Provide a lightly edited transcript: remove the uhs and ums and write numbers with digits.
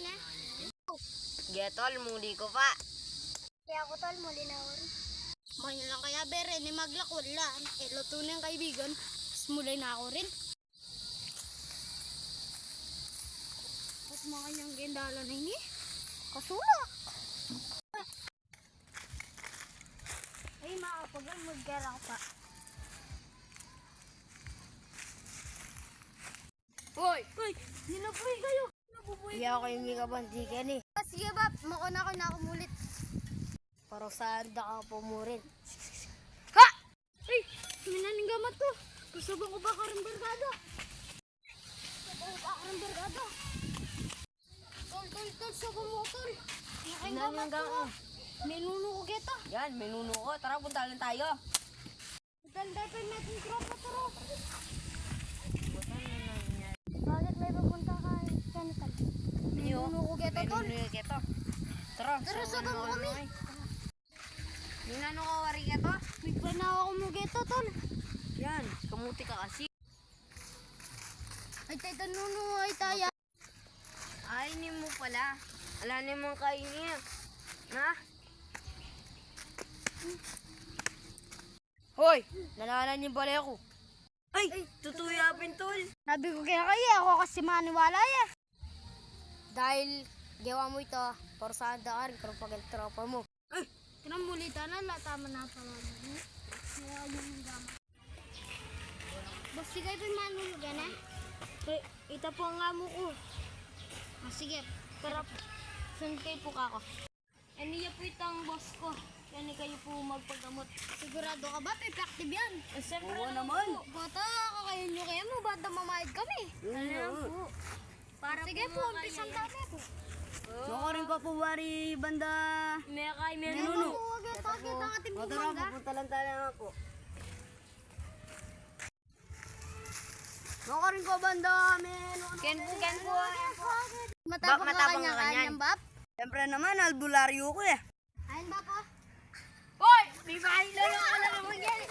na. Getol, muli ko pa. Kaya ako tol, muli na ako. Mahal lang kaya bere ni maglakol lang. Luto na yung kaibigan. Smulay na ako rin. At mga kanyang gendala na ini. Kasulak. Ay makapagal magkara pa. Hoy! Uy, ninabuhay kayo. Nabubuhay Iya ko yung mga bandikan eh. Sige ba, makuna ko na ako mulit. Para saan da ka pumurin? Ha! Ay, minaning gamat ko. Kasabang ko ba karang bergada? Kasabang ko ba karang bergada? Tol, sabang mo tol. Nakain gamat ko. Menuno ko kita. Yan, menuno ko. Tara, punta lang tayo. Daldal pa natin tropa, tara. Bakit may papunta ka chemical? Menuno ko kita, tol. Menuno ko ito. Tara, Tara, sabang mo kami. Minano ka wari ka to? May panawa ko mo kita, tol. Yan, kamuti ka kasi. Ay, tayo tanuno, ay tayo. Ayinin mo pala. Alanin mong kainin. Na? Hoy! Nalalan niyo pala ako. Ay! Tutuyapin tol! Sabi ko kaya ako kasi maniwala ya. Dahil gawa mo ito, para saan da ka rin, pero pag tropa mo. Ay, kinamulita na, tama na sa mga. Kaya yung gama. Boss, sige pa manulugan eh. Ito po ang amo ko. Sige, tara po. Suntay po ka ako. Aniya po itang boss ko. Yan kayo po magpagamot. Sigurado ka ba? Pipaktive yan. Siyempre naman. Bata, kakayin nyo kaya mo. Bata mamayad kami. Ano? Para sige po, umpisang dami po. Baka rin pa po wari banda. Menuno. Menuno. Huwag yung target ang ating Tara, bumangga. pupunta lang tayo nga po. Baka rin pa banda. Menuno. Ken po. Matapang ka matapang ka kanya-kanyang bab. Siyempre naman, albularyo ko eh. Ayun ba po? Hoy! Di ba? Lalo ka na naman yan.